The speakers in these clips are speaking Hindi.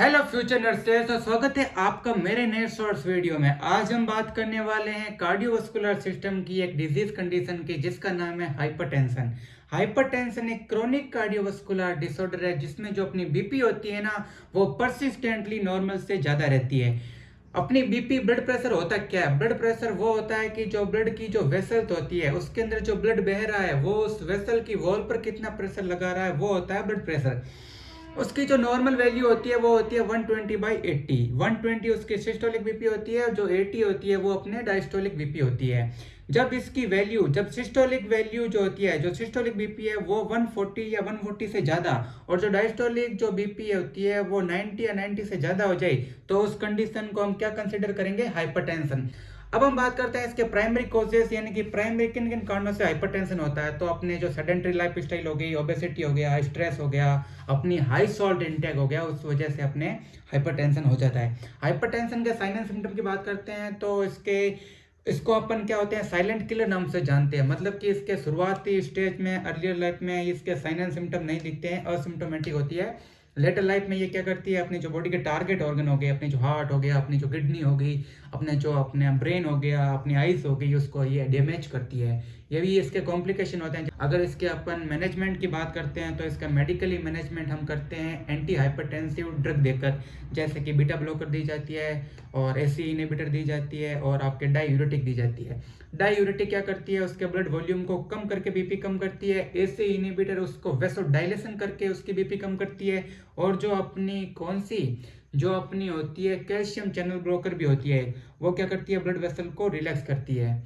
हेलो फ्यूचर नर्सेस, तो स्वागत है आपका मेरे नए शॉर्ट्स वीडियो में। आज हम बात करने वाले हैं कार्डियोवास्कुलर सिस्टम की एक डिजीज कंडीशन की जिसका नाम है हाइपरटेंशन। हाइपरटेंशन एक क्रोनिक कार्डियोवास्कुलर डिसऑर्डर है जिसमें जो अपनी बीपी होती है ना, वो परसिस्टेंटली नॉर्मल से ज़्यादा रहती है। अपनी बीपी ब्लड प्रेशर होता क्या है? ब्लड प्रेशर वो होता है कि जो ब्लड की जो वेसल होती है उसके अंदर जो ब्लड बह रहा है वो उस वेसल की वॉल पर कितना प्रेशर लगा रहा है वो होता है ब्लड प्रेशर। उसकी जो नॉर्मल वैल्यू होती है वो होती है 120/80। 120 उसकी सिस्टोलिक बीपी होती है और जो 80 होती है वो अपने डायस्टोलिक बीपी होती है। जब सिस्टोलिक वैल्यू जो होती है, जो सिस्टोलिक बीपी है वो 140 या 140 से ज़्यादा, और जो डायस्टोलिक जो बीपी होती है वो 90 या 90 से ज़्यादा हो जाए तो उस कंडीशन को हम क्या कंसिडर करेंगे? हाइपरटेंशन। अब हम बात करते हैं इसके प्राइमरी कॉजेस, यानी कि प्राइमरी किन किन कारणों से हाइपरटेंशन होता है। तो अपने जो सेडेंटरी लाइफ स्टाइल हो गई, ओबेसिटी हो गया, स्ट्रेस हो गया, अपनी हाई सॉल्ट इंटेक हो गया, उस वजह से अपने हाइपरटेंशन हो जाता है। हाइपरटेंशन के साइन एंड सिम्टम की बात करते हैं तो इसको अपन क्या होते हैं, साइलेंट किलर नाम से जानते हैं। मतलब कि इसके शुरुआती स्टेज में, अर्लियर लाइफ में इसके साइन एंड सिम्टम नहीं दिखते हैं, असिम्टोमेटिक होती है। लेटर लाइफ में ये क्या करती है, अपनी जो बॉडी के टारगेट ऑर्गन हो गए, अपनी जो हार्ट हो गया, अपनी जो किडनी हो गई, अपने ब्रेन हो गया, अपनी आइज हो गई, उसको ये डैमेज करती है। ये भी इसके कॉम्प्लिकेशन होते हैं। अगर इसके अपन मैनेजमेंट की बात करते हैं तो इसका मेडिकली मैनेजमेंट हम करते हैं एंटी हाइपरटेंसिव ड्रग देकर, जैसे कि बीटा ब्लॉकर दी जाती है और एसी इनहिबिटर दी जाती है और आपके डायूरेटिक दी जाती है। डायूरेटिक क्या करती है, उसके ब्लड वॉल्यूम को कम करके बीपी कम करती है। एसी इनहिबिटर उसको वेसोडाइलेशन करके उसकी बीपी कम करती है। और जो अपनी होती है कैल्शियम चैनल ब्रोकर भी होती है, वो क्या करती है, ब्लड वेसल को रिलैक्स करती है।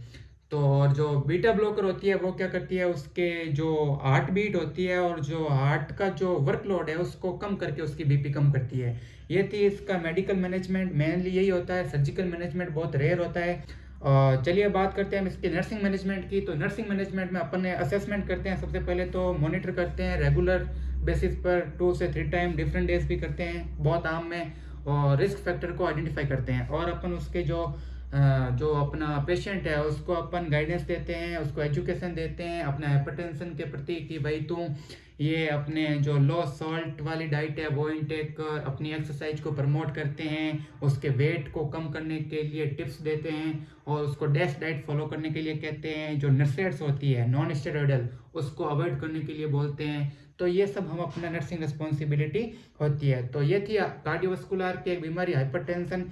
तो और जो बीटा ब्लॉकर होती है वो क्या करती है, उसके जो हार्ट बीट होती है और जो हार्ट का जो वर्कलोड है उसको कम करके उसकी बीपी कम करती है। ये थी इसका मेडिकल मैनेजमेंट, मेनली यही होता है। सर्जिकल मैनेजमेंट बहुत रेयर होता है। चलिए बात करते हैं हम इसके नर्सिंग मैनेजमेंट की। तो नर्सिंग मैनेजमेंट में अपन असेसमेंट करते हैं। सबसे पहले तो मॉनिटर करते हैं रेगुलर बेसिस पर, 2 से 3 टाइम, डिफरेंट डेज भी करते हैं बहुत आम में। और रिस्क फैक्टर को आइडेंटिफाई करते हैं और अपन उसके जो अपना पेशेंट है उसको अपन गाइडेंस देते हैं, उसको एजुकेशन देते हैं अपने हाइपरटेंशन के प्रति कि भाई तू ये अपने जो लो सॉल्ट वाली डाइट है वो इनटेक कर, अपनी एक्सरसाइज को प्रमोट करते हैं, उसके वेट को कम करने के लिए टिप्स देते हैं और उसको डैश डाइट फॉलो करने के लिए कहते हैं। जो नर्सेट्स होती है नॉन स्टेरॉइडल, उसको अवॉइड करने के लिए बोलते हैं। तो ये सब हम अपना नर्सिंग रिस्पॉन्सिबिलिटी होती है। तो ये थी कार्डियोवास्कुलर की एक बीमारी हाइपरटेंशन।